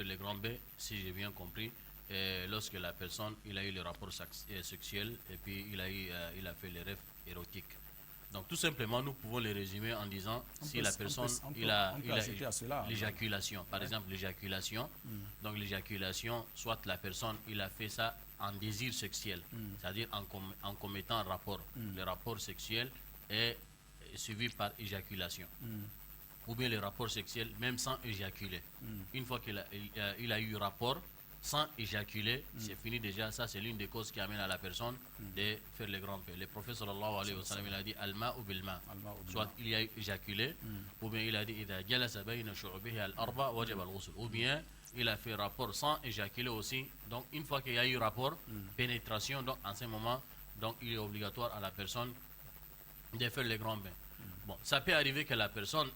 faire les grands bains, si j'ai bien compris, lorsque la personne il a eu le rapport sexuel et puis il a fait les rêves érotiques. Donc tout simplement, nous pouvons les résumer en disant si la personne il a l'éjaculation, par exemple l'éjaculation. Donc l'éjaculation, soit la personne il a fait ça en désir sexuel, c'est-à-dire en commettant un rapport. Le rapport sexuel est suivi par éjaculation. Ou bien le rapport sexuel même sans éjaculer. Une fois qu'il a eu rapport sans éjaculer, c'est fini déjà. Ça, c'est l'une des causes qui amène à la personne de faire les grands paix. Le prophète sallallahu alayhi wa sallam, il a dit Alma ou bilma. Soit il a éjaculé, ou bien il a dit ou bien il a fait rapport sans éjaculer aussi. Donc, une fois qu'il y a eu rapport, pénétration, donc en ce moment, donc il est obligatoire à la personne de faire les grands bains. Bon, ça peut arriver que la personne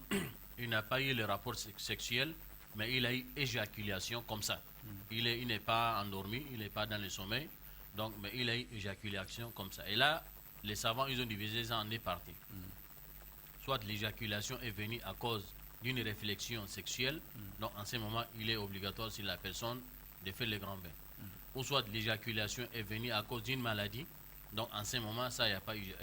il n'a pas eu le rapport sexuel, mais il a eu éjaculation comme ça. Il n'est pas endormi, il n'est pas dans le sommeil, donc, mais il a eu éjaculation comme ça. Et là, les savants, ils ont divisé ça en deux parties. Soit l'éjaculation est venue à cause d'une réflexion sexuelle, donc en ce moment, il est obligatoire sur la personne de faire les grands bains. Ou soit l'éjaculation est venue à cause d'une maladie, donc en ce moment, ça, il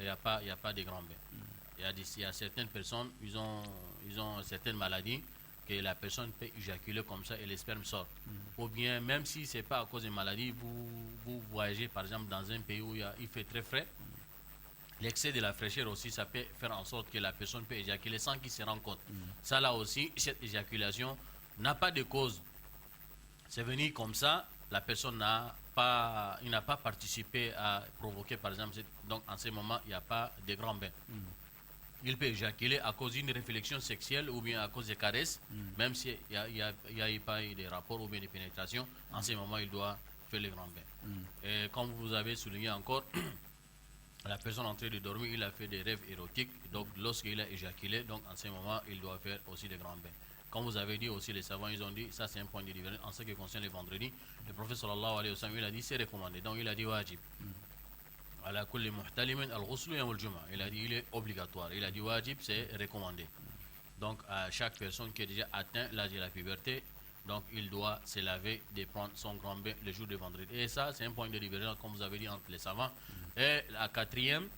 n'y a pas de grands bains. Il y a certaines personnes, ils ont certaines maladies que la personne peut éjaculer comme ça et le sperme sort. Ou bien, même si ce n'est pas à cause de maladie, vous voyagez par exemple dans un pays où il fait très frais, l'excès de la fraîcheur aussi, ça peut faire en sorte que la personne peut éjaculer sans qu'il se rende compte. Ça là aussi, cette éjaculation n'a pas de cause. C'est venu comme ça, la personne n'a pas participé à provoquer par exemple, donc en ce moment, il n'y a pas de grand bain. Il peut éjaculer à cause d'une réflexion sexuelle ou bien à cause de caresses, même s'il n'y a pas eu de rapport ou bien de pénétration, en ce moment, il doit faire le grand bain. Et comme vous avez souligné encore, la personne en train de dormir, il a fait des rêves érotiques, donc lorsqu'il a éjaculé, donc en ce moment, il doit faire aussi des grands bains. Comme vous avez dit aussi, les savants, ils ont dit, ça c'est un point de divergence en ce qui concerne les vendredis. Le prophète sallallahu alayhi wa sallam, il a dit, c'est recommandé, donc il a dit wajib. Il a dit il est obligatoire. Il a dit wajib, c'est recommandé. Donc à chaque personne qui a déjà atteint l'âge de la puberté, donc il doit se laver, de prendre son grand bain le jour de vendredi. Et ça, c'est un point de divergence, comme vous avez dit, entre les savants. Et la quatrième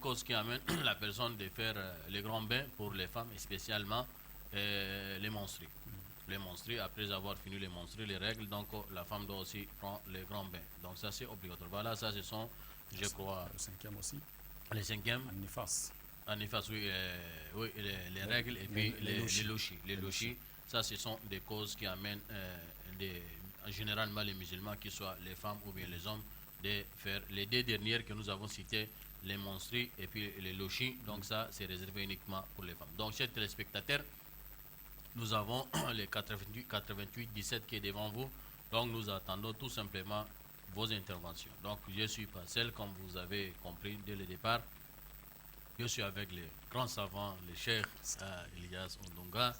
cause qui amène la personne de faire les grands bains pour les femmes, et spécialement les menstrues. Les menstrues, après avoir fini les menstrues, les règles, donc la femme doit aussi prendre les grands bains. Donc ça c'est obligatoire. Voilà, ça ce sont, je crois... Le cinquième aussi. Les cinquièmes. An-nifas. An-nifas, oui, les règles et puis les lochis. Les lochis, ça ce sont des causes qui amènent généralement les musulmans, qu'ils soient les femmes ou bien les hommes, de faire les deux dernières que nous avons citées, les menstrues et puis les lochis. Donc ça c'est réservé uniquement pour les femmes. Donc chers téléspectateurs, nous avons les 88-17 qui est devant vous. Donc nous attendons tout simplement vos interventions. Donc je ne suis pas seul, comme vous avez compris dès le départ. Je suis avec les grands savants, le cheikh Ilyas Ondonga,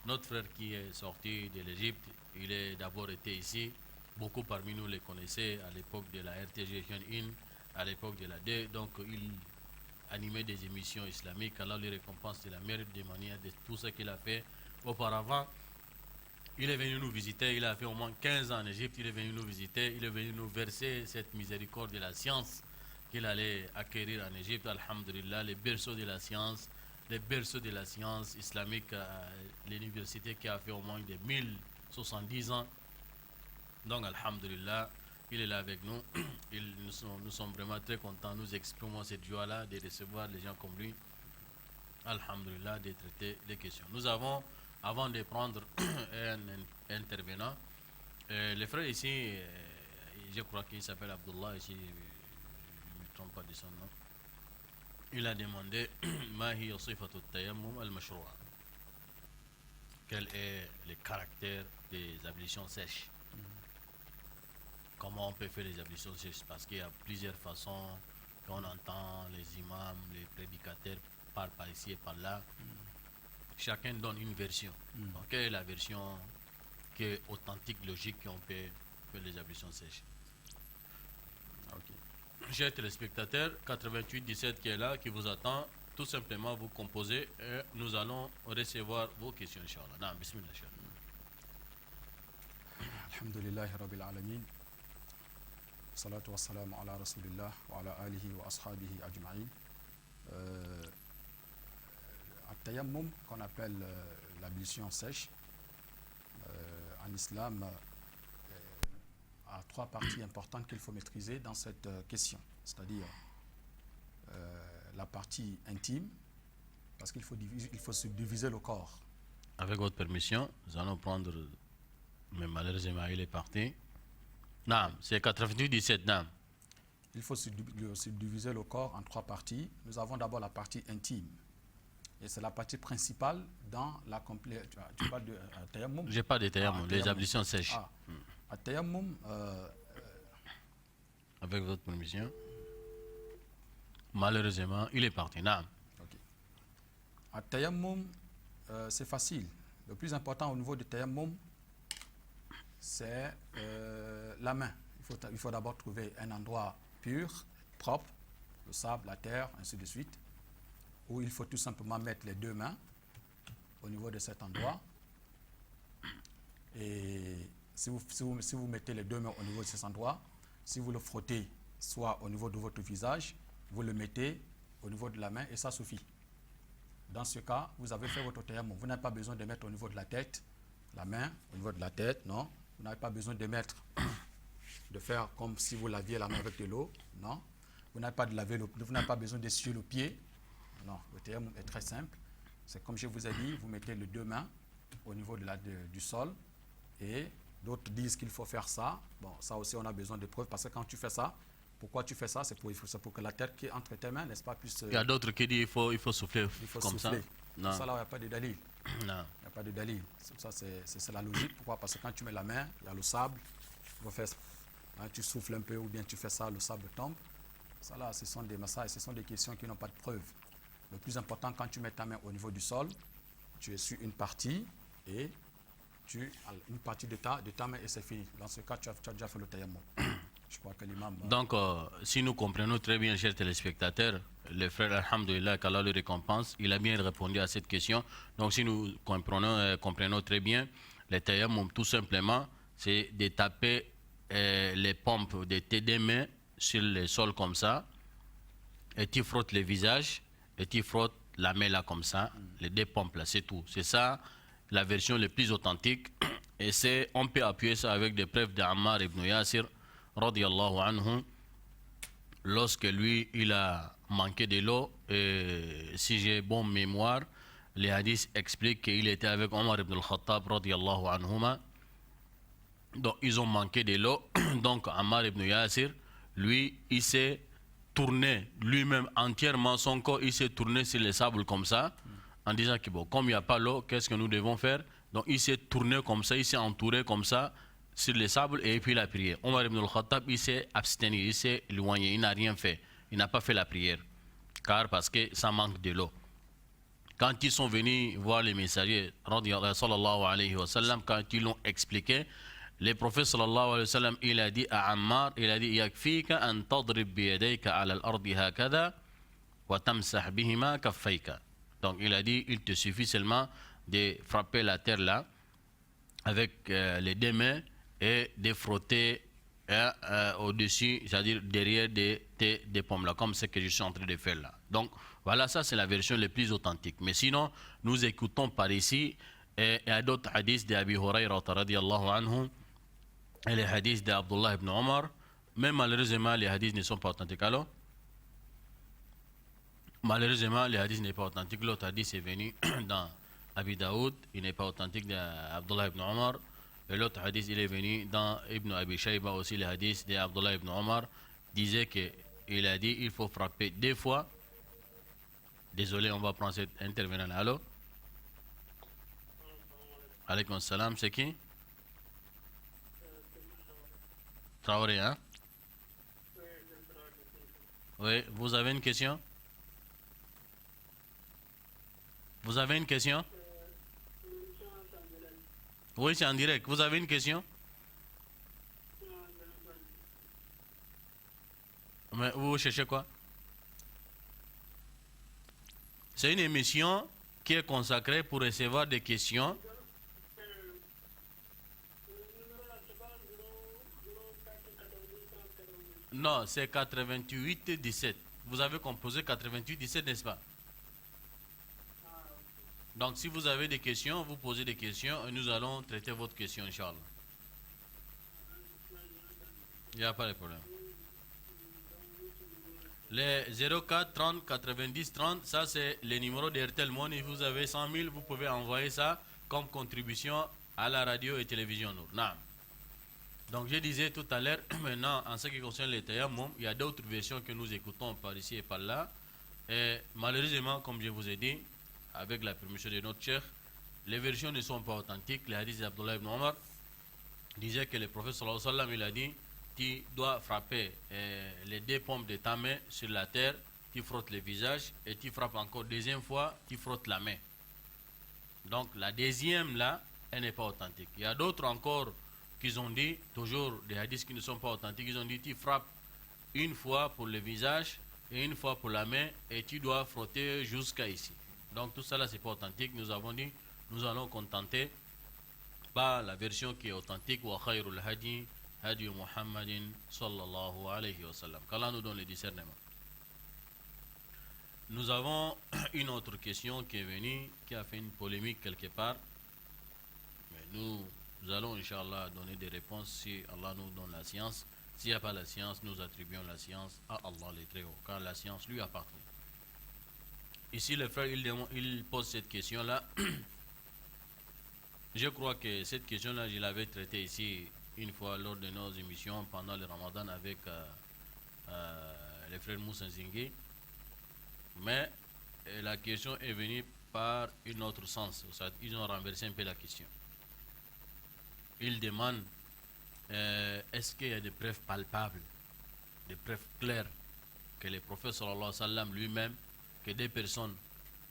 notre frère qui est sorti de l'Égypte. Il a d'abord été ici. Beaucoup parmi nous le connaissaient à l'époque de la RTG Jeune In, à l'époque de la D. Donc il animait des émissions islamiques. Alors les récompenses de la meilleure des manières de tout ce qu'il a fait. Auparavant, il est venu nous visiter, il a fait au moins 15 ans en Égypte, il est venu nous visiter, il est venu nous verser cette miséricorde de la science qu'il allait acquérir en Égypte, alhamdulillah, les berceaux de la science, islamique, l'université qui a fait au moins de 1070 ans. Donc, alhamdulillah, il est là avec nous. Nous sommes vraiment très contents, nous exprimons cette joie-là de recevoir les gens comme lui, alhamdulillah, de traiter les questions. Nous avons, avant de prendre un intervenant, le frère ici, je crois qu'il s'appelle Abdullah, ici, je ne me trompe pas de son nom, il a demandé quel est le caractère des ablutions sèches. Comment on peut faire les ablutions sèches? Parce qu'il y a plusieurs façons qu'on entend les imams, les prédicateurs par ici et par là. Chacun donne une version. Donc, quelle est la version qui est authentique, logique, qu'on peut faire les ablutions sèches? Chers téléspectateurs, 88-17 qui est là, qui vous attend, tout simplement vous composez et nous allons recevoir vos questions, Inch'Allah. Non, bismillah. Alhamdulillahi Rabbil Alamin. Salatu wa salam ala Rasulillah wa ala alihi wa ashabihi ajma'in. At-tayammum, qu'on appelle l'ablution sèche, en islam, a trois parties importantes qu'il faut maîtriser dans cette question. C'est-à-dire la partie intime, parce qu'il faut, il faut subdiviser le corps. Avec votre permission, nous allons prendre, mais malheureusement il est parti. Non, c'est 98-17, non. Il faut subdiviser le corps en trois parties. Nous avons d'abord la partie intime. Et c'est la partie principale dans la complète. Tu parles de tayammum? J'ai pas de tayammum, les ablutions sèches. Tayammum. Avec votre permission. Malheureusement, il est parti. Non. Okay. Tayammum, c'est facile. Le plus important au niveau du tayammum, c'est la main. Il faut d'abord trouver un endroit pur, propre, le sable, la terre, ainsi de suite, où il faut tout simplement mettre les deux mains au niveau de cet endroit. Et si vous mettez les deux mains au niveau de cet endroit, si vous le frottez soit au niveau de votre visage, vous le mettez au niveau de la main et ça suffit. Dans ce cas, vous avez fait votre tayammum. Vous n'avez pas besoin de mettre au niveau de la tête, la main au niveau de la tête, non. Vous n'avez pas besoin de mettre, de faire comme si vous laviez la main avec de l'eau, non. Vous n'avez pas, pas besoin d'essuyer le pied, non. Le tayammum est très simple. C'est comme je vous ai dit, vous mettez les deux mains au niveau de du sol et d'autres disent qu'il faut faire ça. Bon, ça aussi on a besoin de preuves parce que quand tu fais ça, pourquoi tu fais ça? C'est pour que la terre qui est entre tes mains, n'est-ce pas, puisse... Il y a d'autres qui disent qu'il faut souffler comme souffler. ça. Non. Ça là, il n'y a pas de dalil. Non. Il n'y a pas de dalil. Ça, c'est la logique. Pourquoi? Parce que quand tu mets la main, il y a le sable. Tu souffles un peu ou bien tu fais ça, le sable tombe. Ça là, ce sont des massages, ce sont des questions qui n'ont pas de preuve. Le plus important, quand tu mets ta main au niveau du sol, tu essuies une partie et une partie de ta main et c'est fini. Dans ce cas, tu as déjà fait le tayammum. Je crois que l'imam... Donc, si nous comprenons très bien, chers téléspectateurs, le frère, alhamdoulilah, qu'Allah le récompense, il a bien répondu à cette question. Donc, si nous comprenons très bien, le tayammum, tout simplement, c'est de taper les pompes de tes deux mains sur le sol comme ça, et tu frottes le visage, et tu frottes la main là comme ça, les deux pompes là, c'est tout. C'est ça, la version la plus authentique. Et on peut appuyer ça avec des preuves d'Ammar ibn Yasir, radiyallahu anhu, lorsque lui, il a manqué de l'eau, et si j'ai bonne mémoire, les hadiths expliquent qu'il était avec Omar ibn al-Khattab, radiyallahu anhuma. Donc, ils ont manqué de l'eau. Donc, Ammar ibn Yasir, lui, il s'est tourné lui-même entièrement, son corps, il s'est tourné sur les sables comme ça, en disant que bon, comme il n'y a pas l'eau, qu'est-ce que nous devons faire? Donc, il s'est tourné comme ça, il s'est entouré comme ça, sur les sables et puis il a prié. Omar ibn al-Khattab, il s'est abstenu, il s'est éloigné, il n'a rien fait. Il n'a pas fait la prière. Car parce que ça manque de l'eau. Quand ils sont venus voir les messagers, sallallahu alayhi wa sallam, quand ils l'ont expliqué, le prophète sallallahu alayhi wa sallam, il a dit à Ammar, il a dit, yakfika an tadrib biyadayka ala al-ardi hakada wa tamsah bihima kaffayka. Donc il a dit, il te suffit seulement de frapper la terre là, avec les deux mains, et de frotter au-dessus, c'est-à-dire derrière des pommes là, comme ce que je suis en train de faire là. Donc voilà, ça c'est la version la plus authentique. Mais sinon, nous écoutons par ici, et il y a d'autres hadiths d'Abi Hurayrata radiyallahu anhu, et les hadiths d'Abdullah ibn Omar. Même malheureusement, les hadiths ne sont pas authentiques. Alors, malheureusement, les hadiths ne sont pas authentiques. L'autre hadith est venu dans Abi Daoud, il n'est pas authentique d'Abdullah ibn Omar. Et l'autre hadith, il est venu dans Ibn Abi Shayba aussi, le hadith d'Abdullah ibn Omar, disait qu'il a dit il faut frapper deux fois. Désolé, on va prendre cet intervenant là. Allô? Alaykoum salam, c'est qui? Traoré, hein? Oui, vous avez une question? Vous avez une question? Oui, c'est en direct. Vous avez une question? Mais vous cherchez quoi? C'est une émission qui est consacrée pour recevoir des questions. Non, c'est 88-17. Vous avez composé 88-17, n'est-ce pas? Donc, si vous avez des questions, vous posez des questions et nous allons traiter votre question, Inch'Allah. Il n'y a pas de problème. Les 04 30 90 30, ça c'est le numéro d'Airtel Money. Vous avez 100 000, vous pouvez envoyer ça comme contribution à la radio et télévision. Non. Donc je disais tout à l'heure, maintenant en ce qui concerne les tayammum, il y a d'autres versions que nous écoutons par ici et par là. Et malheureusement, comme je vous ai dit, avec la permission de notre cheikh, les versions ne sont pas authentiques. Les hadiths d'Abdullah ibn Omar disaient que le prophète sallallahu alayhi wa sallam, il a dit: tu dois frapper les deux paumes de ta main sur la terre, tu frottes le visage et tu frappes encore deuxième fois, tu frottes la main. Donc la deuxième là, elle n'est pas authentique. Il y a d'autres encore qui ont dit, toujours des hadiths qui ne sont pas authentiques, ils ont dit: tu frappes une fois pour le visage et une fois pour la main et tu dois frotter jusqu'à ici. Donc tout ça là, c'est pas authentique. Nous avons dit, nous allons contenter par la version qui est authentique. Wa khayrul hadi hadi Muhammadin sallallahu alayhi wa sallam. Qu'Allah nous donne le discernement. Nous avons une autre question qui est venue, qui a fait une polémique quelque part. Mais nous allons, Inch'Allah, donner des réponses si Allah nous donne la science. S'il n'y a pas la science, nous attribuons la science à Allah le Très-Haut, car la science lui appartient. Ici, le frère, il pose cette question-là. Je crois que cette question-là, je l'avais traitée ici une fois lors de nos émissions pendant le Ramadan avec le frère Moussa Zingé. Mais la question est venue par un autre sens. Ils ont renversé un peu la question. Ils demandent est-ce qu'il y a des preuves palpables, des preuves claires que le prophète sallallahu alayhi wa sallam lui-même, que des personnes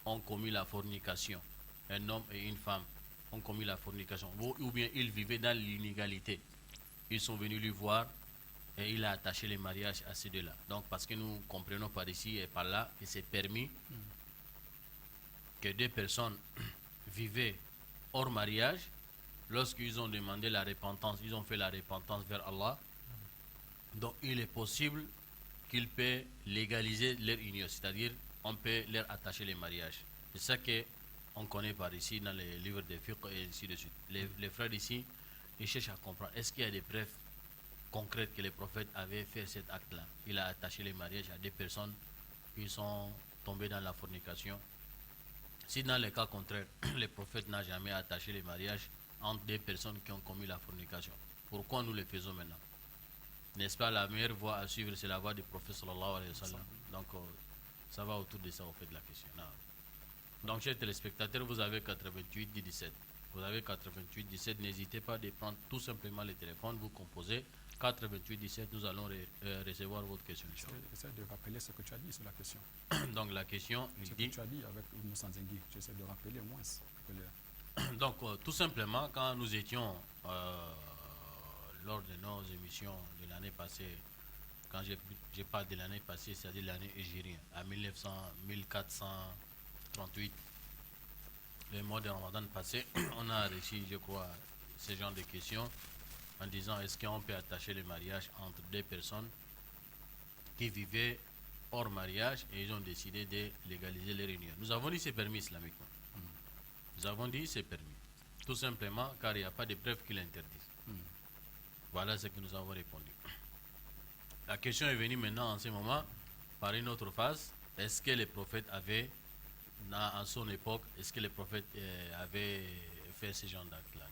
ont commis la fornication, un homme et une femme ont commis la fornication, ou bien ils vivaient dans l'inégalité. Ils sont venus lui voir et il a attaché les mariages à ces deux-là. Donc parce que nous comprenons par ici et par là que c'est permis que deux personnes vivaient hors mariage. Lorsqu'ils ont demandé la repentance, ils ont fait la repentance vers Allah. Donc il est possible qu'ils puissent légaliser leur union, c'est-à-dire on peut leur attacher les mariages. C'est ça qu'on connaît par ici dans les livres de fiqh et ainsi de suite. Les frères ici, ils cherchent à comprendre, est-ce qu'il y a des preuves concrètes que le prophète avait fait cet acte-là? Il a attaché les mariages à des personnes qui sont tombées dans la fornication. Si dans le cas contraire, le prophète n'a jamais attaché les mariages entre des personnes qui ont commis la fornication, pourquoi nous le faisons maintenant? N'est-ce pas la meilleure voie à suivre, c'est la voie du prophète sallallahu alayhi wa sallam. Donc ça va autour de ça au fait de la question. Non. Donc chers téléspectateurs, vous avez 88 17. Vous avez 88 17, n'hésitez pas de prendre tout simplement le téléphone, vous composez 88 17, nous allons recevoir votre question. J'essaie de rappeler ce que tu as dit sur la question. Donc la question, il ce dit... que tu as dit avec Moussa Zengui, j'essaie de rappeler au moins. Donc tout simplement, quand nous étions lors de nos émissions de l'année passée, quand je parle de l'année passée, c'est-à-dire l'année égérienne, à 1438, le mois de Ramadan passé, on a reçu, je crois, ce genre de questions en disant est-ce qu'on peut attacher le mariage entre deux personnes qui vivaient hors mariage et ils ont décidé de légaliser les réunions. Nous avons dit c'est permis islamiquement. Nous avons dit c'est permis. Tout simplement car il n'y a pas de preuves qui l'interdisent. Voilà ce que nous avons répondu. La question est venue maintenant en ce moment par une autre phase. Est-ce que les prophètes avaient, en son époque, est-ce que les prophètes avaient fait ce genre d'acte-là?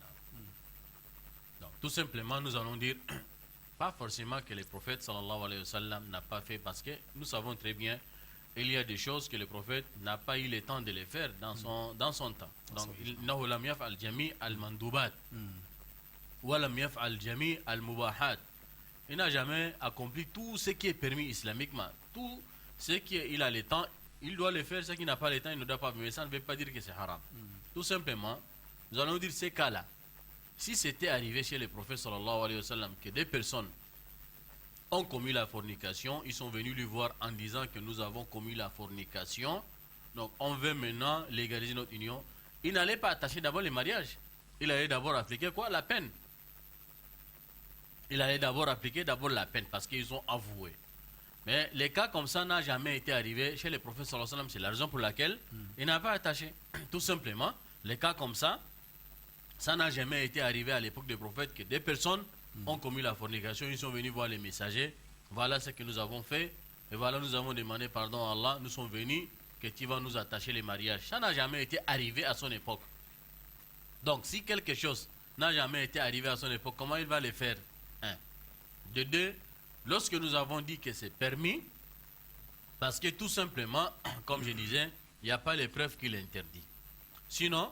Donc tout simplement nous allons dire, pas forcément que le prophète sallallahu alayhi wa sallam n'a pas fait, parce que nous savons très bien il y a des choses que le prophète n'a pas eu le temps de les faire dans son temps. Donc, il n'a jamais accompli tout ce qui est permis islamiquement. Tout ce qu'il a le temps, il doit le faire. Ce qui n'a pas le temps, il ne doit pas. Mais ça ne veut pas dire que c'est haram. Tout simplement, nous allons dire ces cas-là. Si c'était arrivé chez le prophète sallallahu alayhi wa sallam que des personnes ont commis la fornication, ils sont venus lui voir en disant que nous avons commis la fornication, donc on veut maintenant légaliser notre union. Il n'allait pas attacher d'abord les mariages, il allait d'abord appliquer quoi? La peine. il allait d'abord appliquer la peine parce qu'ils ont avoué. Mais les cas comme ça n'ont jamais été arrivés chez les prophètes sallallahu alayhi wa sallam. C'est la raison pour laquelle il n'a pas attaché. Tout simplement, les cas comme ça n'a jamais été arrivé à l'époque des prophètes que des personnes ont commis la fornication. Ils sont venus voir les messagers. Voilà ce que nous avons fait. Et voilà, nous avons demandé pardon à Allah. Nous sommes venus que tu vas nous attacher les mariages. Ça n'a jamais été arrivé à son époque. Donc, si quelque chose n'a jamais été arrivé à son époque, comment il va le faire? Un. De deux, lorsque nous avons dit que c'est permis, parce que tout simplement, comme je disais, il n'y a pas les preuves qui l'interdit. Sinon,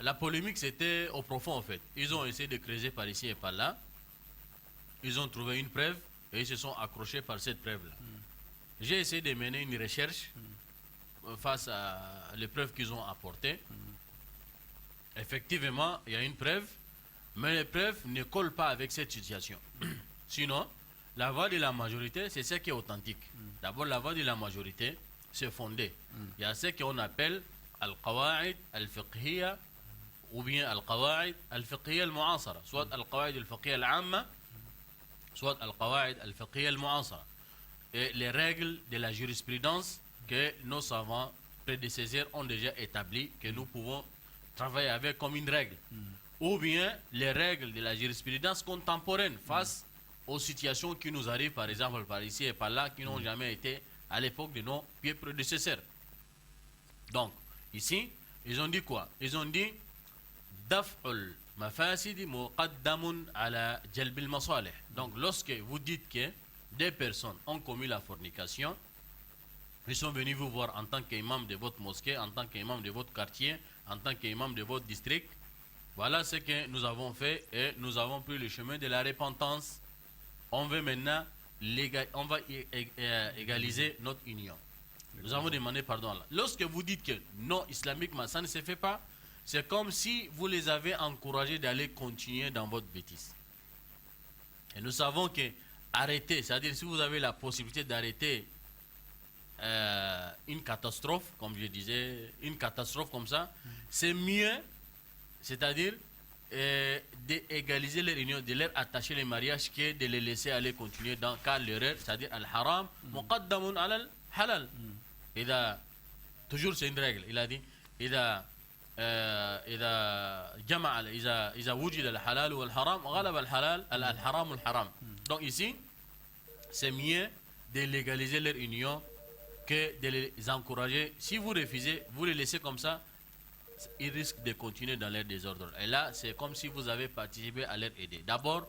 la polémique c'était au profond en fait. Ils ont essayé de creuser par ici et par là. Ils ont trouvé une preuve et ils se sont accrochés par cette preuve-là. J'ai essayé de mener une recherche face à les preuves qu'ils ont apportées. Effectivement, il y a une preuve, mais les preuves ne collent pas avec cette situation. Sinon, la voix de la majorité, c'est ce qui est authentique. D'abord, la voix de la majorité, c'est fondé. Il y a ce qu'on appelle al-qawa'id al-fiqhiyya ou bien al-qawa'id al-fiqhiyya al-mu'asara, soit al-qawa'id al-fiqhiyya al-amma, soit al-qawa'id al-fiqhiyya al-mu'asara. Et les règles de la jurisprudence que nos savants prédécesseurs ont déjà établies, que nous pouvons travailler avec comme une règle. Ou bien les règles de la jurisprudence contemporaine face aux situations qui nous arrivent, par exemple, par ici et par là, qui n'ont jamais été à l'époque de nos pieds prédécesseurs. Donc, ici, ils ont dit quoi? Ils ont dit Daf'ul mafasidi muqaddamun ala jalbil masalih. Donc, lorsque vous dites que des personnes ont commis la fornication, ils sont venus vous voir en tant qu'imam de votre mosquée, en tant qu'imam de votre quartier, en tant qu'imam de votre district. Voilà ce que nous avons fait et nous avons pris le chemin de la repentance. On veut maintenant égaliser notre union. Nous avons demandé pardon à Allah. Lorsque vous dites que non, islamiquement, ça ne se fait pas, c'est comme si vous les avez encouragés d'aller continuer dans votre bêtise. Et nous savons que arrêter, c'est-à-dire si vous avez la possibilité d'arrêter une catastrophe, comme je disais, une catastrophe comme ça, c'est mieux, c'est-à-dire d'égaliser les réunions, de leur attacher les mariages que de les laisser aller continuer dans car l'erreur, c'est-à-dire al-haram, muqaddamun ala al-halal. Toujours c'est une règle, il a dit, إذا وجد الحلال والحرام غلب الحلال الحرام الحرام. Donc ici, c'est mieux de légaliser leur union que de les encourager. Si vous refusez, vous les laissez comme ça, ils risquent de continuer dans leur désordre. Et là, c'est comme si vous avez participé à leur aider. D'abord,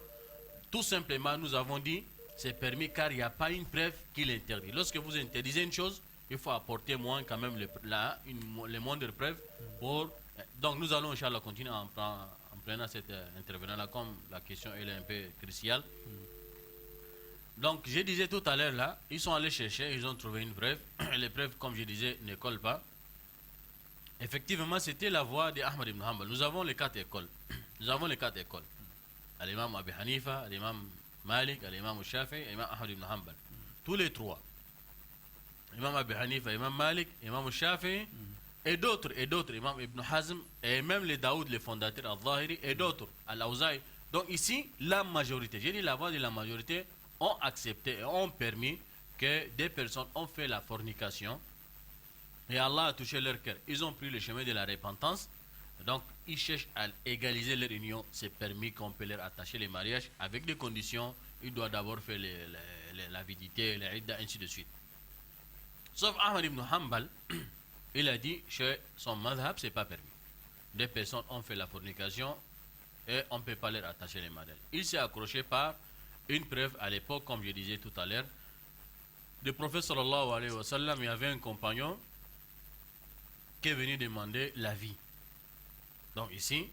tout simplement, nous avons dit, c'est permis car il n'y a pas une preuve qui l'interdit. Lorsque vous interdisez une chose, il faut apporter moins quand même les moindres preuves pour... Donc nous allons, Inch'Allah, continuer en prenant cet intervenant-là, comme la question elle est un peu cruciale. Donc, je disais tout à l'heure là, ils sont allés chercher, ils ont trouvé une preuve. Les preuves, comme je disais, ne collent pas. Effectivement, c'était la voix d'Ahmad ibn Hanbal. Nous avons les 4 écoles. Nous avons les 4 écoles. L'imam Abi Hanifa, l'imam Malik, l'imam Shafi'i, l'imam Ahmad ibn Hanbal. Tous les 3. L'imam Abi Hanifa, l'imam Malik, l'imam Shafi'i, et d'autres, l'imam Ibn Hazm, et même les Daoud, les fondateurs Al-Zahiri, et d'autres, Al-Awza'i. Donc ici, la majorité, j'ai dit la voix de la majorité, ont accepté et ont permis que des personnes ont fait la fornication et Allah a touché leur cœur. Ils ont pris le chemin de la repentance, donc ils cherchent à égaliser leur union. C'est permis qu'on peut leur attacher les mariages avec des conditions. Ils doivent d'abord faire l'avidité, les idda, ainsi de suite. Sauf Ahmad ibn Hanbal, il a dit chez son madhab, c'est pas permis. Des personnes ont fait la fornication et on ne peut pas leur attacher les mariages. Il s'est accroché par une preuve à l'époque, comme je disais tout à l'heure, le prophète sallallahu alayhi wa sallam, il y avait un compagnon qui est venu demander l'avis. Donc ici,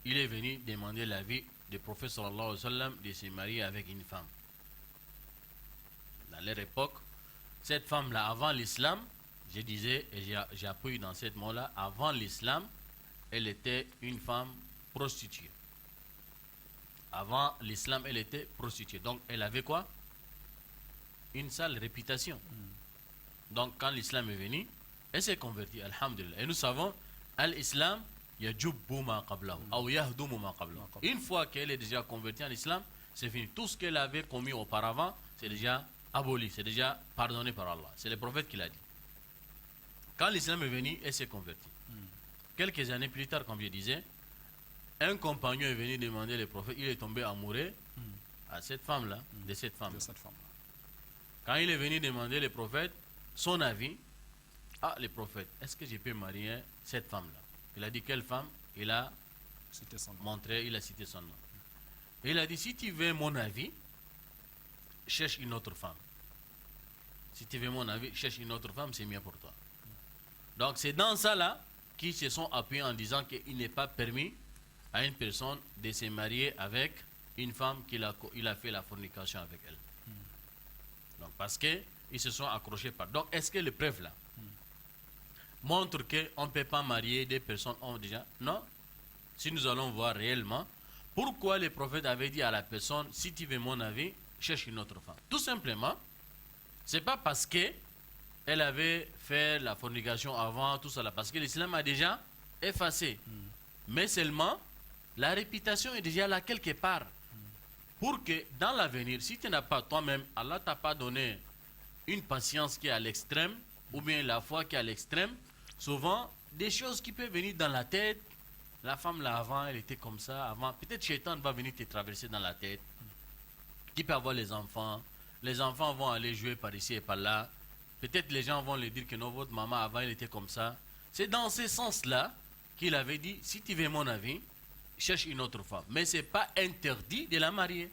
il est venu demander l'avis du prophète sallallahu alayhi wa sallam de se marier avec une femme. Dans leur époque, cette femme-là, avant l'islam, je disais, et j'appuie dans cette mot-là, avant l'islam, elle était une femme prostituée. Avant l'islam, elle était prostituée. Donc, elle avait quoi? Une sale réputation. Donc, quand l'islam est venu, elle s'est convertie, alhamdulillah. Et nous savons, l'islam yajubbu ma qablahu, ou yahdumu ma qablahu. Une fois qu'elle est déjà convertie en islam, c'est fini. Tout ce qu'elle avait commis auparavant, c'est déjà aboli, c'est déjà pardonné par Allah. C'est le prophète qui l'a dit. Quand l'islam est venu, elle s'est convertie. Quelques années plus tard, comme je disais, un compagnon est venu demander le prophète, il est tombé amoureux à cette femme-là, de cette femme. Quand il est venu demander le prophète son avis, le prophète, est-ce que je peux marier cette femme-là? Il a dit quelle femme? Il a montré, il a cité son nom. Et il a dit, si tu veux mon avis, cherche une autre femme. Si tu veux mon avis, cherche une autre femme, c'est mieux pour toi. Donc c'est dans ça là qu'ils se sont appuyés en disant qu'il n'est pas permis à une personne de se marier avec une femme qu'il a fait la fornication avec elle. Donc parce qu'ils se sont accrochés par. Donc est-ce que les preuves là montrent qu'on ne peut pas marier des personnes hommes déjà? Non. Si nous allons voir réellement, pourquoi le prophète avait dit à la personne, si tu veux mon avis, cherche une autre femme. Tout simplement, c'est pas parce qu'elle avait fait la fornication avant, tout ça là, parce que l'islam a déjà effacé. Mais seulement, la réputation est déjà là quelque part. Pour que dans l'avenir, si tu n'as pas toi-même, Allah t'a pas donné une patience qui est à l'extrême, ou bien la foi qui est à l'extrême, souvent, des choses qui peuvent venir dans la tête, la femme là avant, elle était comme ça, avant, peut-être Shaitan va venir te traverser dans la tête, qui peut avoir les enfants vont aller jouer par ici et par là, peut-être les gens vont lui dire que non, votre maman avant, elle était comme ça. C'est dans ce sens-là qu'il avait dit, si tu veux mon avis, cherche une autre femme. Mais ce n'est pas interdit de la marier.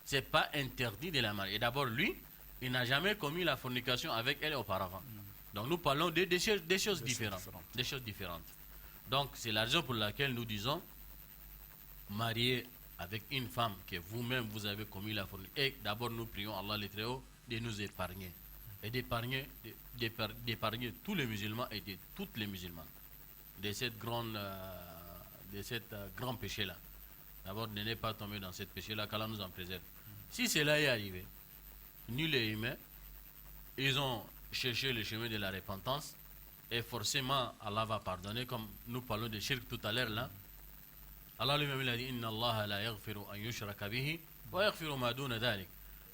Ce n'est pas interdit de la marier. D'abord, lui, il n'a jamais commis la fornication avec elle auparavant. Donc nous parlons des choses différentes. Des choses différentes. Donc c'est la raison pour laquelle nous disons, marier avec une femme que vous-même vous avez commis la fornication. Et d'abord nous prions Allah le Très-Haut de nous épargner. Et d'épargner tous les musulmans et de toutes les musulmanes. De cette grand péché-là. D'abord, de ne pas tomber dans ce péché-là, qu'Allah nous en préserve. Si cela est arrivé, nul les humains, ils ont cherché le chemin de la repentance, et forcément, Allah va pardonner, comme nous parlons de shirk tout à l'heure là. Allah lui-même il a dit, Inna Allah la yaghfiru an yushraka bihi, wa yaghfiru ma duna dhalik.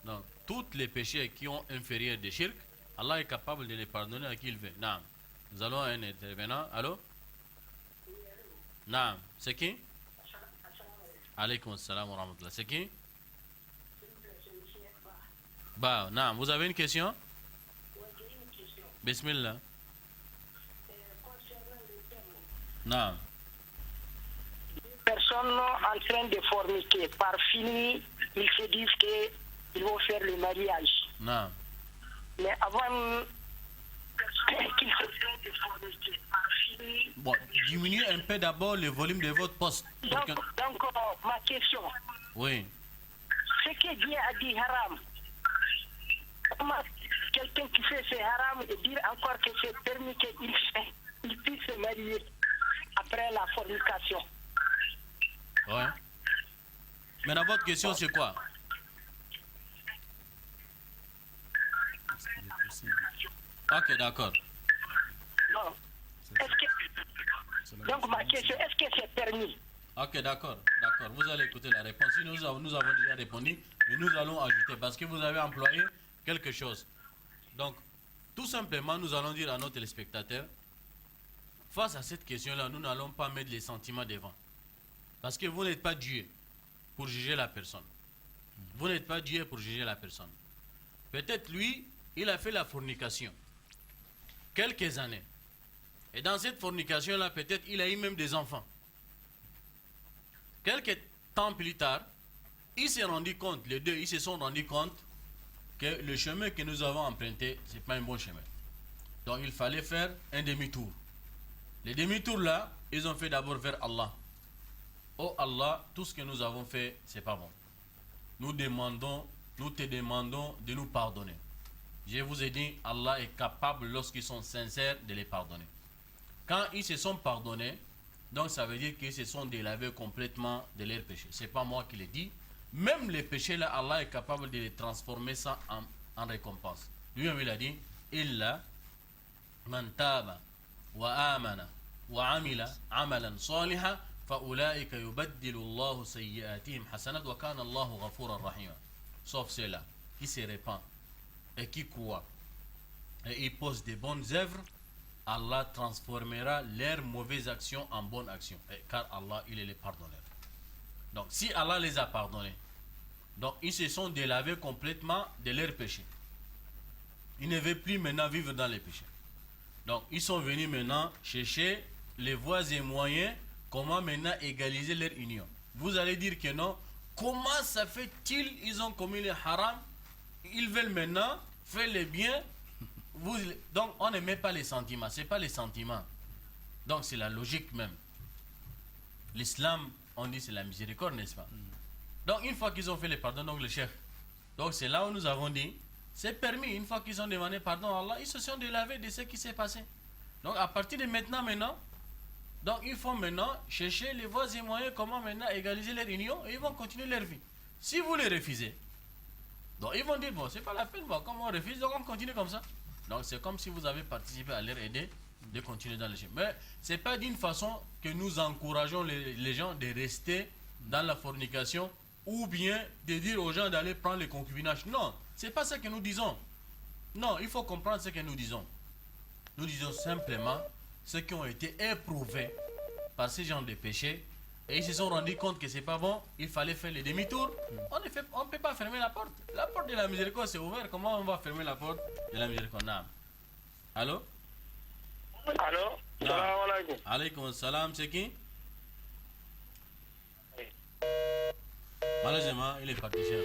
Donc, tous les péchés qui ont inférieur de shirk, Allah est capable de les pardonner à qui il veut. Naam. Nous allons à un intervenant. Allô? Naam. C'est qui? Alaykoum salam wa rahmatullah. C'est qui? Bah, naam. Vous avez une question? Bismillah. Naam. Personnes en train de forniquer, par fini, ils se disent qu'ils vont faire le mariage. Naam. Mais avant qu'ils se fassent de forniquer, par fini... Bon, diminuez un peu d'abord le volume de votre poste. Donc, ma question. Oui. Ce que Dieu a dit haram, comment quelqu'un qui fait ce haram et dire encore que c'est permis qu'il puisse se marier après la fornication? Ouais. Maintenant, votre question, c'est quoi? Ok, d'accord. Non. Donc, ma question, est-ce que c'est permis? Ok, d'accord, d'accord. Vous allez écouter la réponse. Si nous avons déjà répondu, mais nous allons ajouter parce que vous avez employé quelque chose. Donc, tout simplement, nous allons dire à nos téléspectateurs, face à cette question-là, nous n'allons pas mettre les sentiments devant. Parce que vous n'êtes pas Dieu pour juger la personne. Vous n'êtes pas Dieu pour juger la personne. Peut-être lui, il a fait la fornication quelques années. Et dans cette fornication-là, peut-être il a eu même des enfants. Quelques temps plus tard, il s'est rendu compte, les deux, ils se sont rendus compte que le chemin que nous avons emprunté, ce n'est pas un bon chemin. Donc il fallait faire un demi-tour. Les demi-tours là, ils ont fait d'abord vers Allah. Oh Allah, tout ce que nous avons fait, c'est pas bon. Nous te demandons de nous pardonner. Je vous ai dit, Allah est capable, lorsqu'ils sont sincères, de les pardonner. Quand ils se sont pardonnés, donc ça veut dire qu'ils se sont délavés complètement de leurs péchés. Ce n'est pas moi qui le dis. Même les péchés là, Allah est capable de les transformer ça en récompense. Lui-même il a dit, Illa man taba wa amana وعمل عملا صالحا فأولئك يبدل الله سيئاتهم حسنات وكان الله غفورا رحيما. Sauf ceux-là qui se répandent et qui croient et ils posent des bonnes œuvres, Allah transformera leurs mauvaises actions en bonnes actions, car Allah il est le pardonneur. Donc si Allah les a pardonnés, donc ils se sont délavés complètement de leurs péchés. Ils ne veulent plus maintenant vivre dans les péchés. Donc ils sont venus maintenant chercher les voies et moyens comment maintenant égaliser leur union. Vous allez dire que non, comment ça fait-il ils ont commis le haram, ils veulent maintenant faire le bien. Donc on ne met pas les sentiments, c'est pas les sentiments. Donc c'est la logique même. L'islam, on dit c'est la miséricorde, n'est-ce pas? Donc une fois qu'ils ont fait le pardon, donc le chef. Donc c'est là où nous avons dit, c'est permis, une fois qu'ils ont demandé pardon à Allah, ils se sont délavés de ce qui s'est passé. Donc à partir de maintenant, donc ils font maintenant chercher les voies et moyens comment maintenant égaliser leur union et ils vont continuer leur vie. Si vous les refusez, donc ils vont dire bon c'est pas la peine, bon, comme on refuse, donc on continue comme ça. Donc c'est comme si vous avez participé à leur aider de continuer dans le chemin. Mais c'est pas d'une façon que nous encourageons les gens de rester dans la fornication ou bien de dire aux gens d'aller prendre le concubinage. Non, c'est pas ça que nous disons. Non, il faut comprendre ce que nous disons. Nous disons simplement ceux qui ont été éprouvés par ces gens de péché et ils se sont rendus compte que c'est pas bon, il fallait faire le demi-tour. On ne peut pas fermer la porte. La porte de la miséricorde c'est ouverte. Comment on va fermer la porte de la miséricorde? Allô? Allô? Salam alaikum. Alaykoum salam, c'est qui? Malheureusement, il est parti cher.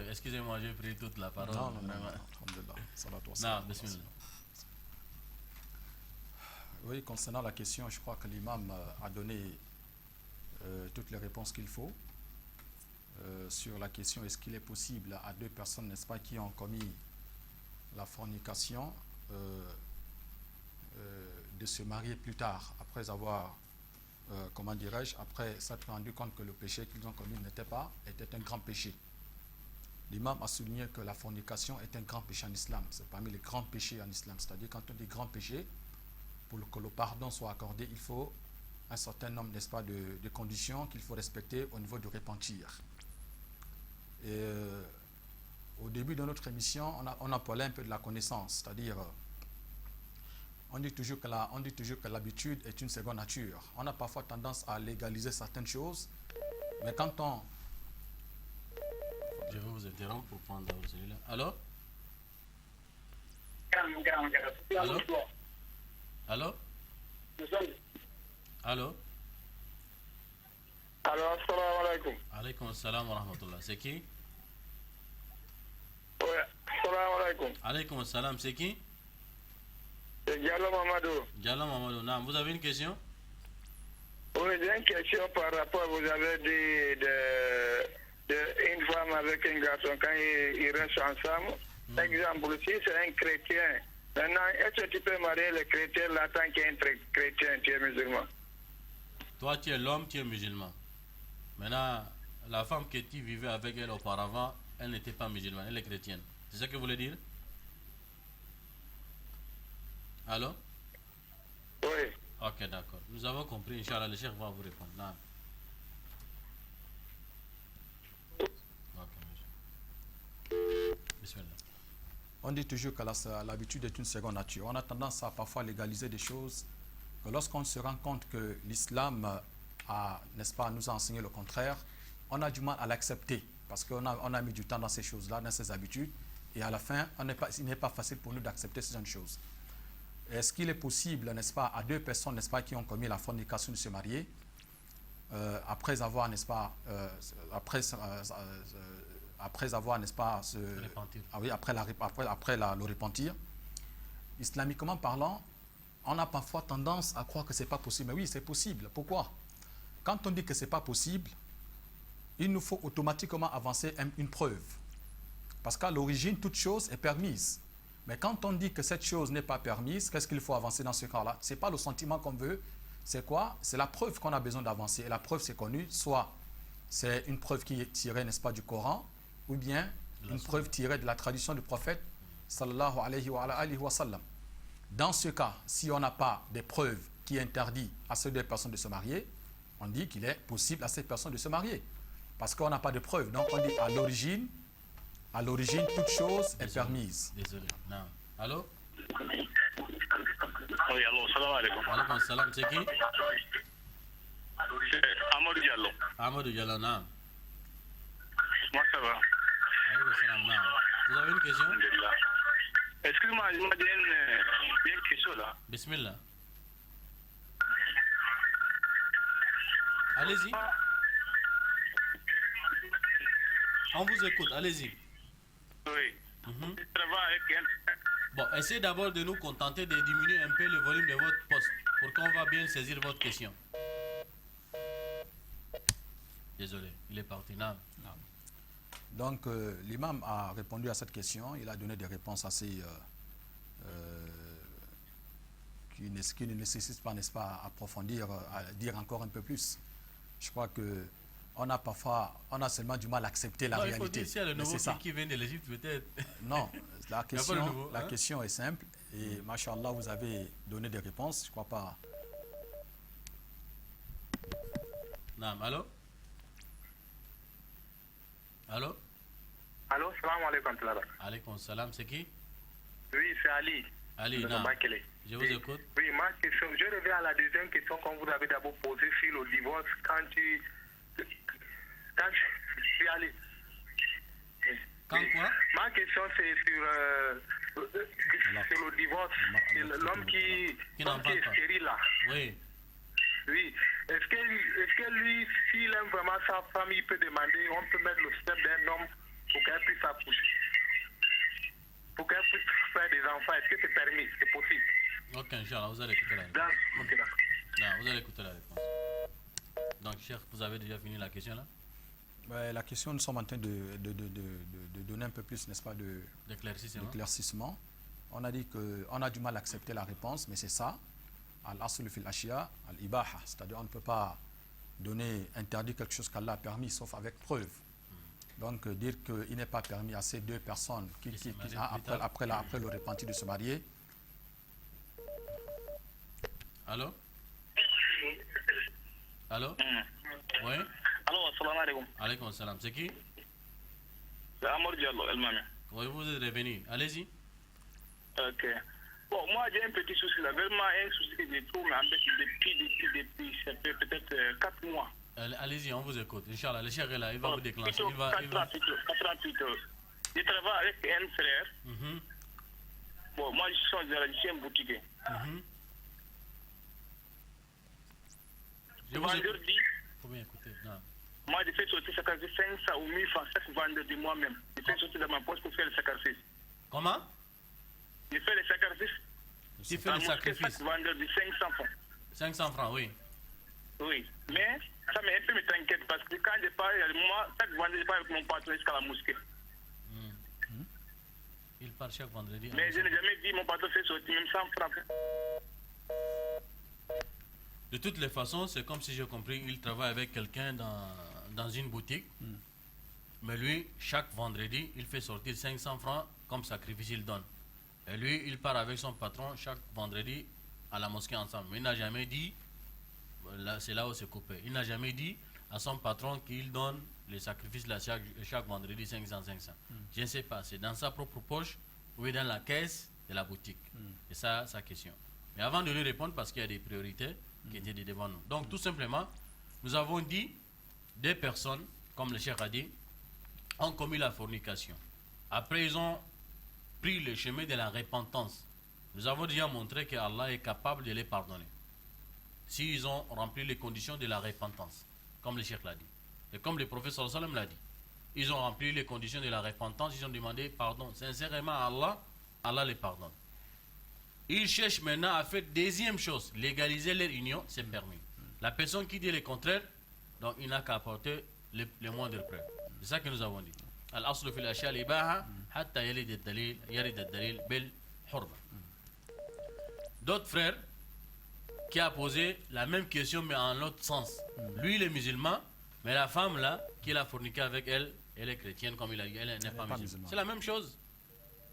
Excusez-moi, j'ai pris toute la parole. Non, alhamdulillah. Salatu wa salam. Non, bismillah. Oui, concernant la question, je crois que l'imam a donné toutes les réponses qu'il faut. Sur la question, est-ce qu'il est possible à deux personnes, n'est-ce pas, qui ont commis la fornication, de se marier plus tard, après avoir, comment dirais-je, après s'être rendu compte que le péché qu'ils ont commis était un grand péché. L'imam a souligné que la fornication est un grand péché en islam. C'est parmi les grands péchés en islam. C'est-à-dire, quand on dit grand péché, pour que le pardon soit accordé, il faut un certain nombre, n'est-ce pas, de conditions qu'il faut respecter au niveau du repentir. Et au début de notre émission, on a parlé un peu de la connaissance, c'est-à-dire, on dit toujours que l'habitude est une seconde nature. On a parfois tendance à légaliser certaines choses, mais quand on... Je vais vous interrompre pour prendre celui-là. Allô? Allô? Allô? Allô? Allô, assalamu alaikum. Alaykoum salam wa rahmatullah. C'est qui? Oui, assalamu alaikum. Alaykoum salam, c'est qui? C'est Diallo Mamadou. Diallo Mamadou, non. Vous avez une question? Oui, j'ai une question par rapport, vous avez dit une femme avec un garçon quand ils restent ensemble. Exemple, si c'est un chrétien, maintenant, est-ce que tu peux marier le chrétien là tant qu'il est un chrétien, tu es musulman? Toi, tu es l'homme, tu es musulman. Maintenant, la femme que tu vivais avec elle auparavant, elle n'était pas musulmane, elle est chrétienne. C'est ça que vous voulez dire? Allô? Oui. Ok, d'accord. Nous avons compris, Inch'Allah, le chef va vous répondre. Non. Ok, monsieur. Bismillah. On dit toujours que l'habitude est une seconde nature. On a tendance à parfois légaliser des choses que lorsqu'on se rend compte que l'islam n'est-ce pas, nous a enseigné le contraire, on a du mal à l'accepter parce qu'on a mis du temps dans ces choses-là, dans ces habitudes, et à la fin, il n'est pas facile pour nous d'accepter ces choses. Est-ce qu'il est possible, n'est-ce pas, à deux personnes, n'est-ce pas, qui ont commis la fornication de se marier, après avoir, n'est-ce pas, après avoir, n'est-ce pas, après le repentir, islamiquement parlant, on a parfois tendance à croire que ce n'est pas possible. Mais oui, c'est possible. Pourquoi? Quand on dit que ce n'est pas possible, il nous faut automatiquement avancer une preuve. Parce qu'à l'origine, toute chose est permise. Mais quand on dit que cette chose n'est pas permise, qu'est-ce qu'il faut avancer dans ce cas-là? Ce n'est pas le sentiment qu'on veut. C'est quoi? C'est la preuve qu'on a besoin d'avancer. Et la preuve, c'est connue. Soit c'est une preuve qui est tirée, n'est-ce pas, du Coran, ou bien une preuve tirée de la tradition du prophète, sallallahu alayhi wa sallam. Dans ce cas, si on n'a pas des preuves qui interdit à ces deux personnes de se marier, on dit qu'il est possible à ces personnes de se marier. Parce qu'on n'a pas de preuve. Donc on dit à l'origine, toute chose est permise. Désolé. Non. Allô? Oui, allô, salam alaikum. Alaikum salam, c'est qui? C'est Amadou Diallo. Amadou Diallo, non. Moi, ça va. Alaikum salam, non. Vous avez une question? Alhamdulillah. Excuse-moi, je me dis une question là. Bismillah. Allez-y. On vous écoute, allez-y. Oui. Mhm. Je travaille avec un... Bon, essayez d'abord de nous contenter de diminuer un peu le volume de votre poste pour qu'on va bien saisir votre question. Désolé, il est parti. Non. Donc l'imam a répondu à cette question. Il a donné des réponses assez qui ne nécessitent pas, n'est-ce pas, approfondir, à dire encore un peu plus. Je crois que on a seulement du mal à accepter la Non, réalité. il faut dire, s'il y a le Mais nouveau c'est ça. qui vient de l'Égypte, peut-être. Non, la nouveau, hein? question est simple et machallah, vous avez donné des réponses. Je crois pas. Non, allô? Allô? Allô, salam alaikum. Alaykoum salam, c'est qui? Oui, c'est Ali. Ali, de non. Bakele. Je vous Oui. écoute. Oui, ma question, je reviens à la deuxième question qu'on vous avez d'abord posée sur le divorce quand tu... Oui, Ali. Quand quoi? Ma question, c'est sur le divorce. L'homme qui n'en parle est pas. stérile là. Oui. Oui. Est-ce que lui, s'il aime vraiment sa femme, il peut demander, on peut mettre le step d'un homme pour qu'elle puisse accoucher, pour qu'elle puisse faire des enfants? Est-ce que c'est permis? C'est possible? Ok, Inch'Allah, vous allez écouter la réponse. Ok, d'accord. Non, vous allez écouter la réponse. Donc, cher, vous avez déjà fini la question là? La question, nous sommes en train de donner un peu plus, n'est-ce pas, d'éclaircissement. On a dit qu'on a du mal à accepter la réponse, mais c'est ça. Al-aslu fil ashya, al-ibaha. C'est-à-dire on ne peut pas interdire quelque chose qu'Allah a permis, sauf avec preuve. Donc dire qu'il n'est pas permis à ces deux personnes après le repenti de se marier. Allô? Allô? Oui? Allô, assalamu alaikum. Alaykoum salam, c'est qui? C'est Amadou Diallo, elle-même. Oui, vous êtes revenu. Allez-y. Ok. Bon, moi j'ai un petit souci là, vraiment un souci que je trouve depuis ça fait peut-être 4 mois. Allez-y, on vous écoute. Inch'Allah, le cher est là, il va vous déclencher. Plutôt 88 heures. Je travaille avec un frère. Bon, moi je suis un boutiquier. Je vous écoute. Vendredi, Faut bien écouter. Non. moi je fais sortir sacrifice 500 ou 1000 francs chaque vendredi moi-même. Je fais sortir dans ma poche pour faire le sacrifice. Comment? Je fais le sacrifice. Tu fais le sacrifice. Chaque vendredi 500 francs. 500 francs, oui. Oui, mais ça un peu me t'inquiète parce que quand je pars, moi, chaque vendredi, je pars avec mon patron jusqu'à la mosquée. Il part chaque vendredi. Mais je n'ai jamais dit mon patron fait sortir même 100 francs. De toutes les façons, c'est comme si j'ai compris, il travaille avec quelqu'un dans une boutique. Mais lui, chaque vendredi, il fait sortir 500 francs comme sacrifice, il donne. Et lui, il part avec son patron chaque vendredi à la mosquée ensemble. Mais il n'a jamais dit, c'est là où c'est coupé, il n'a jamais dit à son patron qu'il donne les sacrifices là chaque vendredi 500. Je ne sais pas, c'est dans sa propre poche ou dans la caisse de la boutique. C'est ça sa question. Mais avant de lui répondre, parce qu'il y a des priorités qui étaient devant nous. Donc tout simplement, nous avons dit, des personnes, comme le cheikh a dit, ont commis la fornication. Après, ils ont pris le chemin de la repentance. Nous avons déjà montré que Allah est capable de les pardonner. S'ils ont rempli les conditions de la repentance, comme le cheikh l'a dit. Et comme le prophète sallallahu alayhi wa sallam l'a dit. Ils ont rempli les conditions de la repentance, ils ont demandé pardon sincèrement à Allah, Allah les pardonne. Ils cherchent maintenant à faire deuxième chose, légaliser leur union, c'est permis. La personne qui dit le contraire, donc il n'a qu'à apporter les moindres preuves. C'est ça que nous avons dit. Al-aslu fil ashya al-ibaha hatta yarid ad-dalil bil hurma. D'autres frères qui a posé la même question mais en l'autre sens. Lui il est musulman, mais la femme là qui a forniqué avec elle, elle est chrétienne comme il a dit, elle n'est pas musulmane. C'est la même chose.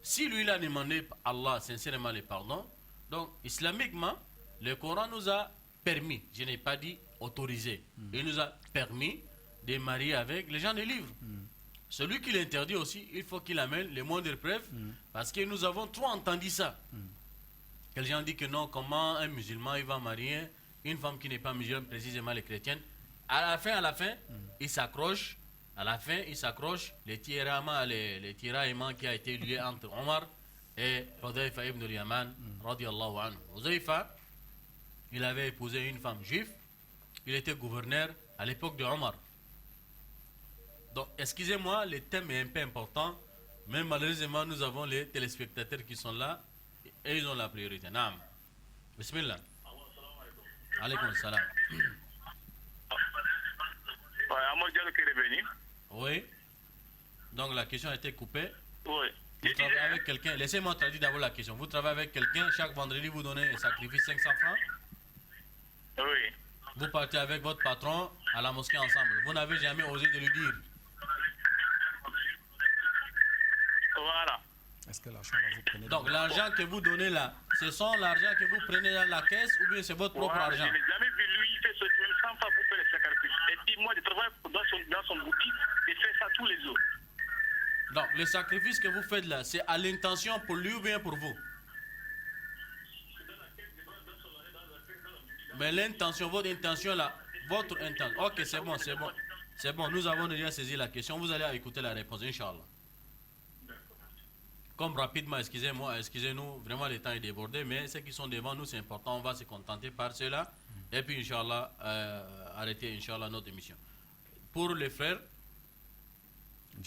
Si lui il a demandé à Allah sincèrement le pardon, donc islamiquement, le Coran nous a permis, je n'ai pas dit autorisé. Il nous a permis de marier avec les gens des livres. Celui qui l'interdit aussi, il faut qu'il amène les moindres preuves, parce que nous avons trop entendu ça. Que les gens disent que non, comment un musulman il va marier une femme qui n'est pas musulmane, précisément les chrétiennes. À la fin, il s'accroche. À la fin, il s'accroche. Les tiraillements qui a été lié entre Omar et Hudayfa ibn al-Yaman, radiallahu anhu. Hudayfa, il avait épousé une femme juive. Il était gouverneur à l'époque de Omar. Donc, excusez-moi, le thème est un peu important, mais malheureusement, nous avons les téléspectateurs qui sont là et ils ont la priorité. Naam. Bismillah. Alaykoum salam. Oui. Donc, la question a été coupée. Oui. Vous travaillez avec quelqu'un. Laissez-moi traduire d'abord la question. Vous travaillez avec quelqu'un, chaque vendredi, vous donnez un sacrifice 500 francs. Oui. Vous partez avec votre patron à la mosquée ensemble. Vous n'avez jamais osé de lui dire. Voilà. Est-ce que l'argent là, vous prenez? Donc, l'argent que vous donnez là, ce sont l'argent que vous prenez dans la caisse ou bien c'est votre propre Voilà, argent? je n'ai jamais vu lui faire ce même 100 fois pour faire les sacrifices. Et puis moi, je travaille dans son boutique et fais ça tous les jours. Donc, le sacrifice que vous faites là, c'est à l'intention pour lui ou bien pour vous? Mais l'intention, votre intention là, votre intention. Ok, c'est bon, c'est bon. C'est bon, nous avons déjà saisi la question. Vous allez écouter la réponse, Inch'Allah. Comme rapidement, excusez-nous, vraiment le temps est débordé, mais ceux qui sont devant nous, c'est important, on va se contenter par cela. Et puis, Inch'Allah, arrêter, Inch'Allah, notre émission. Pour les frères,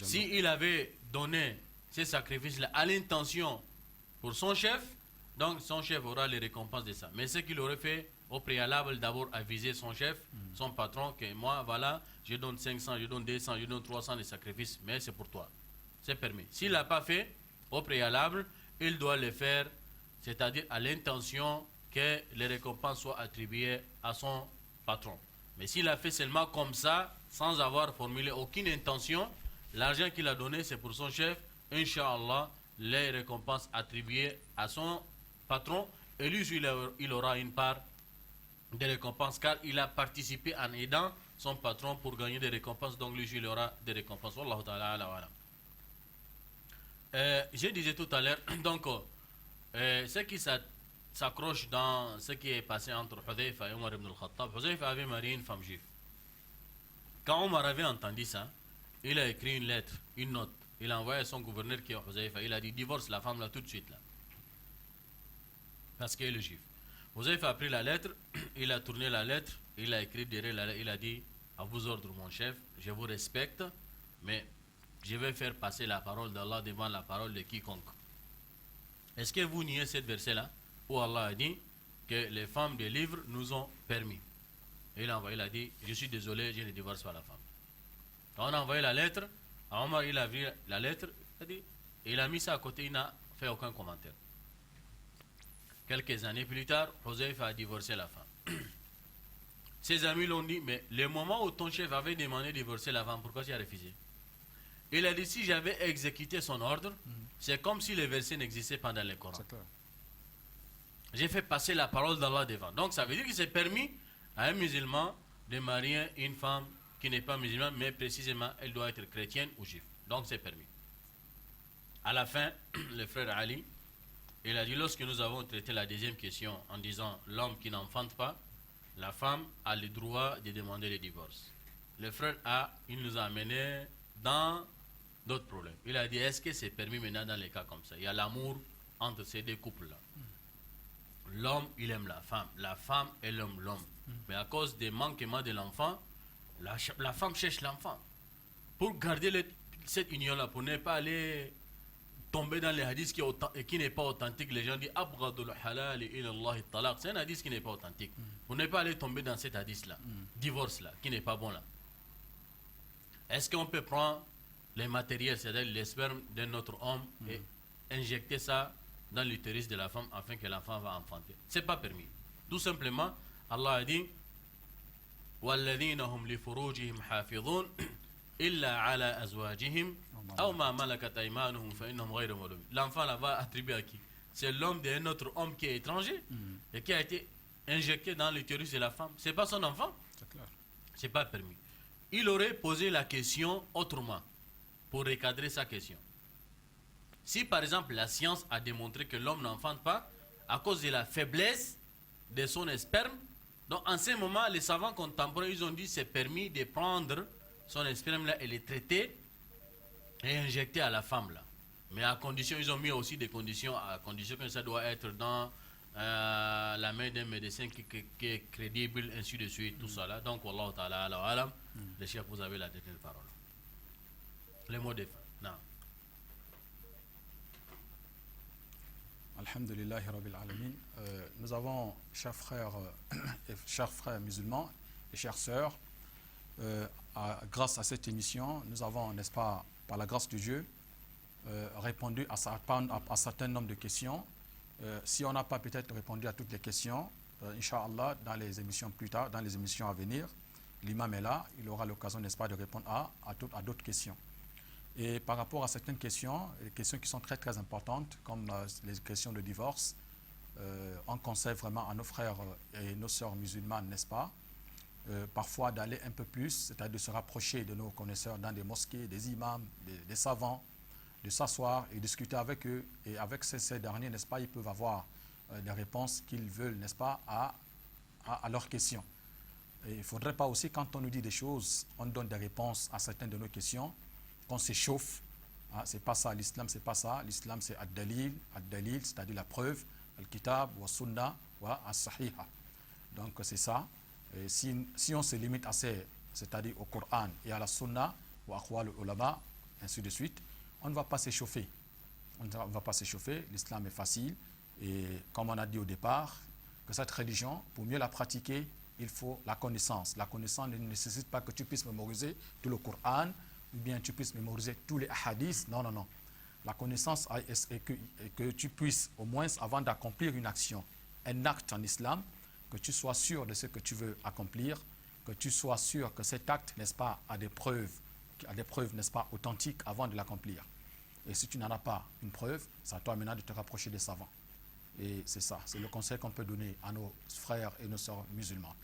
s'il avait donné ces sacrifices-là à l'intention pour son chef, donc son chef aura les récompenses de ça. Mais ce qu'il aurait fait au préalable, d'abord aviser son chef, son patron, que moi, voilà, je donne 500, je donne 200, je donne 300 de sacrifices, mais c'est pour toi. C'est permis. S'il ne l'a pas fait, au préalable, il doit le faire, c'est-à-dire à l'intention que les récompenses soient attribuées à son patron. Mais s'il a fait seulement comme ça, sans avoir formulé aucune intention, l'argent qu'il a donné, c'est pour son chef, Inch'Allah, les récompenses attribuées à son patron, et lui, il aura une part des récompenses, car il a participé en aidant son patron pour gagner des récompenses, donc lui, il aura des récompenses. Wallahu ta'ala ala wa alam. Je disais tout à l'heure, donc, ce qui s'accroche dans ce qui est passé entre Hudayfa et Omar ibn al-Khattab. Hudayfa avait marié une femme juive. Quand Omar avait entendu ça, il a écrit une lettre, une note. Il a envoyé à son gouverneur qui est Hudayfa. Il a dit divorce la femme là tout de suite là. Parce qu'elle est juive. Hudayfa a pris la lettre, il a tourné la lettre, il a écrit derrière la lettre, il a dit à vos ordres mon chef, je vous respecte, mais je vais faire passer la parole d'Allah devant la parole de quiconque. Est-ce que vous niez cette verset-là où Allah a dit que les femmes des livres nous ont permis? Et il a dit, je suis désolé, je ne divorce pas la femme. Quand on a envoyé la lettre, à Omar, il a vu la lettre, il a mis ça à côté, il n'a fait aucun commentaire. Quelques années plus tard, Hudayfa a divorcé la femme. Ses amis l'ont dit, mais le moment où ton chef avait demandé de divorcer la femme, pourquoi tu as refusé? Il a dit, si j'avais exécuté son ordre, c'est comme si les versets n'existaient pas dans le Coran. J'ai fait passer la parole d'Allah devant. Donc ça veut dire qu'il s'est permis à un musulman de marier une femme qui n'est pas musulmane, mais précisément, elle doit être chrétienne ou juive. Donc c'est permis. À la fin, le frère Ali, il a dit, lorsque nous avons traité la deuxième question en disant, l'homme qui n'enfante pas, la femme a le droit de demander le divorce. Le frère il nous a amené dans d'autres problèmes. Il a dit, est-ce que c'est permis maintenant dans les cas comme ça? Il y a l'amour entre ces deux couples-là. L'homme, il aime la femme, elle aime l'homme. Mais à cause des manquements de l'enfant, la femme cherche l'enfant. Pour garder cette union-là, pour ne pas aller tomber dans les hadiths qui n'est pas authentique, les gens disent Abghadul halal ila Allah talaq. C'est un hadith qui n'est pas authentique. Pour ne pas aller tomber dans cet hadith-là, divorce-là, qui n'est pas bon là. Est-ce qu'on peut prendre les matériels, c'est-à-dire les spermes de notre homme et injecter ça dans l'utérus de la femme afin que l'enfant va enfanter? C'est pas permis. Tout simplement, Allah a dit وَالَّذِينَ هُمْ لِفُرُوجِهِمْ حَافِظُونَ إِلَّا عَلَى أَزْوَاجِهِمْ أَوْ مَا مَلَكَتْ أَيْمَانُهُمْ فَإِنَّهُمْ غَيْرُ مَلُومِينَ. L'enfant là va attribuer à qui? C'est l'homme d'un autre homme qui est étranger et qui a été injecter dans l'utérus de la femme, c'est pas son enfant. C'est clair. C'est pas permis. Il aurait posé la question autrement pour recadrer sa question. Si par exemple la science a démontré que l'homme n'enfante pas à cause de la faiblesse de son sperme, donc en ce moment les savants contemporains ils ont dit c'est permis de prendre son sperme là et le traiter et injecter à la femme là. Mais à condition, ils ont mis aussi des conditions, à condition que ça doit être dans la main d'un médecin qui est crédible, ainsi de suite, tout ça là. Donc, Wallahu ta'ala, alam, les chefs, vous avez la dernière parole. Les mots de fin. Non. Alhamdulillahi Rabbil Alamin. Nous avons, chers frères musulmans et chères sœurs, grâce à cette émission, nous avons, n'est-ce pas, par la grâce de Dieu, répondu à un certain nombre de questions. Si on n'a pas peut-être répondu à toutes les questions, Inch'Allah, dans les émissions plus tard, dans les émissions à venir, l'imam est là, il aura l'occasion, n'est-ce pas, de répondre à d'autres questions. Et par rapport à certaines questions, les questions qui sont très très importantes, comme les questions de divorce, on conseille vraiment à nos frères et nos sœurs musulmanes, n'est-ce pas, parfois d'aller un peu plus, c'est-à-dire de se rapprocher de nos connaisseurs dans des mosquées, des imams, des savants, de s'asseoir et discuter avec eux. Et avec ces derniers, n'est-ce pas, ils peuvent avoir des réponses qu'ils veulent, n'est-ce pas, à leurs questions. Et il ne faudrait pas aussi, quand on nous dit des choses, on donne des réponses à certaines de nos questions, qu'on s'échauffe. Hein, c'est pas ça l'islam, c'est pas ça. L'islam, c'est ad-dalil, c'est-à-dire la preuve, al-kitab, wa sunnah, wa as-sahiha. Donc c'est ça. Et si on se limite à ces, c'est-à-dire au Coran et à la Sunna, ou à aqwal ulama, ainsi de suite, on ne va pas s'échauffer. On ne va pas s'échauffer. L'islam est facile. Et comme on a dit au départ, que cette religion, pour mieux la pratiquer, il faut la connaissance. La connaissance ne nécessite pas que tu puisses mémoriser tout le Coran, ou bien tu puisses mémoriser tous les hadiths. Non, non, non. La connaissance est que tu puisses, au moins avant d'accomplir une action, un acte en islam, que tu sois sûr de ce que tu veux accomplir, que tu sois sûr que cet acte, n'est-ce pas, a des preuves, n'est-ce pas, authentiques avant de l'accomplir. Et si tu n'en as pas une preuve, c'est à toi maintenant de te rapprocher des savants. Et c'est ça, c'est le conseil qu'on peut donner à nos frères et nos sœurs musulmans.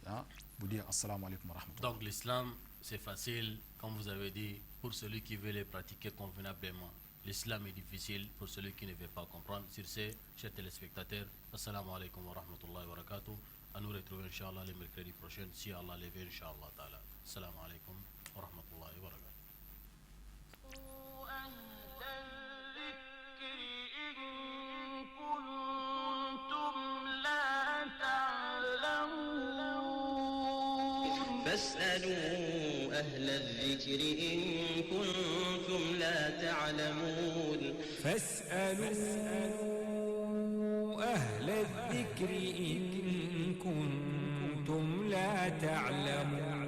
Hein? Vous dire assalamu alaikum wa rahmatullah. Donc l'islam, c'est facile, comme vous avez dit, pour celui qui veut les pratiquer convenablement. L'islam est difficile pour celui qui ne veut pas comprendre. Sur ce, chers téléspectateurs, assalamu alaikum wa rahmatullahi wa barakatuh. À nous retrouver, Inch'Allah, les mercredis prochains, si Allah le veut, Inch'Allah ta'ala. Assalamu alaikum wa rahmatullahi wa barakatuh. فاسألوا أهل الذكر إن كنتم لا تعلمون فاسألوا أهل الذكر إن كنتم لا تعلمون